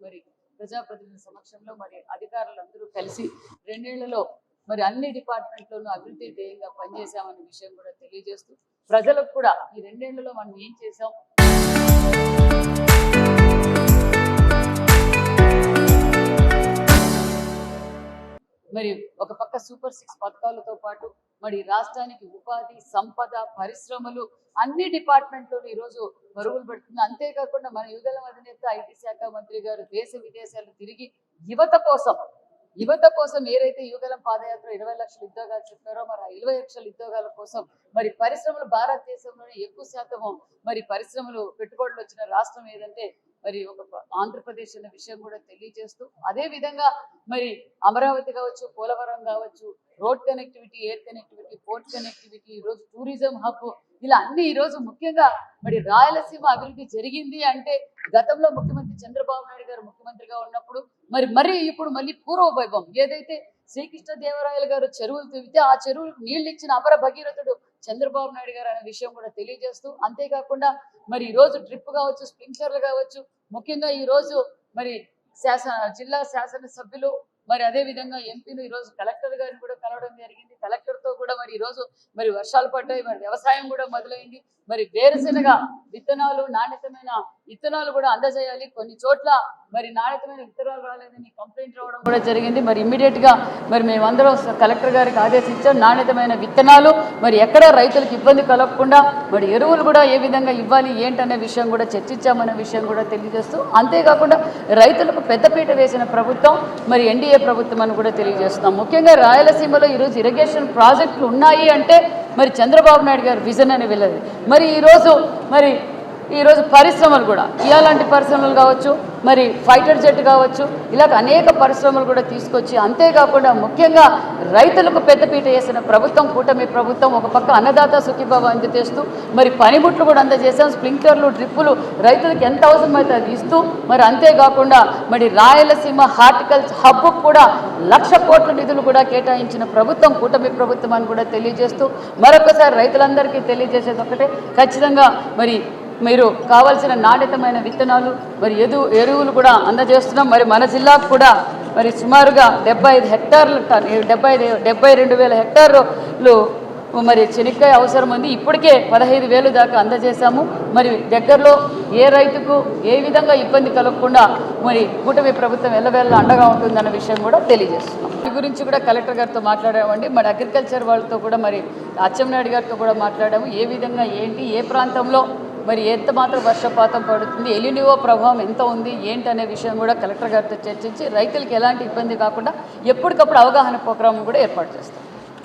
మరి ప్రజాప్రతినిధుల సమక్షంలో మరి అధికారులందరూ కలిసి 2 ఏళ్లలో మరి అన్ని డిపార్ట్మెంట్లోనూ అభివృద్ధి ధ్యేయంగా పనిచేశామనే విషయం కూడా తెలియజేస్తూ ప్రజలకు కూడా ఈ 2 ఏళ్లలో మనం ఏం చేశాం మరి ఒక పక్క సూపర్ 6 పథకాలతో పాటు మరి రాష్ట్రానికి ఉపాధి సంపద పరిశ్రమలు అన్ని డిపార్ట్మెంట్లోనూ ఈరోజు పరుగులు పెడుతుంది. అంతేకాకుండా మన యువగలం అధినేత ఐటీ శాఖ మంత్రి గారు దేశ విదేశాలు తిరిగి యువత కోసం ఏదైతే యువగలం పాదయాత్ర 20 లక్షల ఉద్యోగాలు చెప్పారో మరి 20 లక్షల ఉద్యోగాల కోసం మరి పరిశ్రమలు భారతదేశంలోనే ఎక్కువ శాతము మరి పరిశ్రమలు పెట్టుబడులు వచ్చిన రాష్ట్రం ఏదంటే మరి ఒక ఆంధ్రప్రదేశ్ అనే విషయం కూడా తెలియజేస్తూ అదే విధంగా మరి అమరావతి కావచ్చు పోలవరం కావచ్చు road connectivity air connectivity port connectivity ఈరోజు టూరిజం హబ్ ఇలా అన్ని ఈరోజు ముఖ్యంగా మరి రాయలసీమ అభివృద్ధి జరిగింది అంటే గతంలో ముఖ్యమంత్రి చంద్రబాబు నాయుడు గారు ముఖ్యమంత్రిగా ఉన్నప్పుడు మరి ఇప్పుడు మళ్ళీ పూర్వ వైభవం ఏదైతే శ్రీకృష్ణదేవరాయలు గారు చెరువులు తిరిగితే ఆ చెరువులకు నీళ్లు ఇచ్చిన అమర భగీరథుడు చంద్రబాబు నాయుడు గారు అనే విషయం కూడా తెలియజేస్తూ అంతేకాకుండా మరి ఈరోజు డ్రిప్ కావచ్చు స్ప్రింక్లర్లు కావచ్చు ముఖ్యంగా ఈరోజు మరి జిల్లా శాసనసభ్యులు మరి అదే విధంగా ఎంపీలు ఈరోజు కలెక్టర్ గారిని కూడా కలవడం జరిగింది. కలెక్టర్తో కూడా మరి ఈరోజు మరి వర్షాలు పడ్డాయి మరి వ్యవసాయం కూడా మొదలైంది మరి వేరుశెనగ విత్తనాలు నాణ్యతమైన విత్తనాలు కూడా అందజేయాలి. కొన్ని చోట్ల మరి నాణ్యతమైన విత్తనాలు రాలేదని కంప్లైంట్ రావడం కూడా జరిగింది. మరి ఇమ్మీడియట్గా మరి మేమందరం కలెక్టర్ గారికి ఆదేశించాం నాణ్యతమైన విత్తనాలు మరి ఎక్కడ రైతులకు ఇబ్బంది కలగకుండా మరి ఎరువులు కూడా ఏ విధంగా ఇవ్వాలి ఏంటనే విషయం కూడా చర్చించామనే విషయం కూడా తెలియజేస్తూ అంతేకాకుండా రైతులకు పెద్దపీట వేసిన ప్రభుత్వం మరి ఎన్డీఏ ప్రభుత్వం అని కూడా తెలియజేస్తున్నాం. ముఖ్యంగా రాయలసీమలో ఈరోజు ఇరిగేషన్ ప్రాజెక్టులు ఉన్నాయి అంటే మరి చంద్రబాబు నాయుడు గారు విజన్ అని వెళ్ళదు. మరి ఈరోజు పరిశ్రమలు కూడా ఇలాంటి పరిశ్రమలు కావచ్చు మరి ఫైటర్ జెట్ కావచ్చు ఇలాగ అనేక పరిశ్రమలు కూడా తీసుకొచ్చి అంతేకాకుండా ముఖ్యంగా రైతులకు పెద్దపీట వేసిన ప్రభుత్వం కూటమి ప్రభుత్వం ఒక పక్క అన్నదాత సుఖీభావ అందజేస్తూ మరి పనిముట్లు కూడా అందజేసాం. స్ప్రింక్లర్లు డ్రిప్పులు రైతులకు ఎంత అవసరమైతే అది ఇస్తూ మరి అంతేకాకుండా మరి రాయలసీమ హార్టికల్చర్ హబ్కు కూడా 1,00,000 కోట్ల నిధులు కూడా కేటాయించిన ప్రభుత్వం కూటమి ప్రభుత్వం అని కూడా తెలియజేస్తూ మరొకసారి రైతులందరికీ తెలియజేసేది ఒకటే ఖచ్చితంగా మరి మీరు కావాల్సిన నాణ్యతమైన విత్తనాలు మరి ఎరువులు కూడా అందజేస్తున్నాం. మరి మన జిల్లాకు కూడా మరి సుమారుగా 75 హెక్టార్లు 72,000 హెక్టార్లు మరి చెనిక్కాయ అవసరం ఉంది. ఇప్పటికే 15,000 దాకా అందజేశాము. మరి దగ్గరలో ఏ రైతుకు ఏ విధంగా ఇబ్బంది కలగకుండా మరి కూటమి ప్రభుత్వం ఎల్లవేళ అండగా ఉంటుందన్న విషయం కూడా తెలియజేస్తున్నాం. ఈ గురించి కూడా కలెక్టర్ గారితో మాట్లాడామండి. మరి అగ్రికల్చర్ వాళ్ళతో కూడా మరి అచ్చెన్నాయుడు గారితో కూడా మాట్లాడాము. ఏ విధంగా ఏంటి ఏ ప్రాంతంలో మరి ఎంత మాత్రం వర్షపాతం పడుతుంది ఎలినివో ప్రభావం ఎంత ఉంది ఏంటి అనే విషయం కూడా కలెక్టర్ గారితో చర్చించి రైతులకు ఎలాంటి ఇబ్బంది కాకుండా ఎప్పటికప్పుడు అవగాహన ప్రోగ్రాం కూడా ఏర్పాటు చేస్తాం.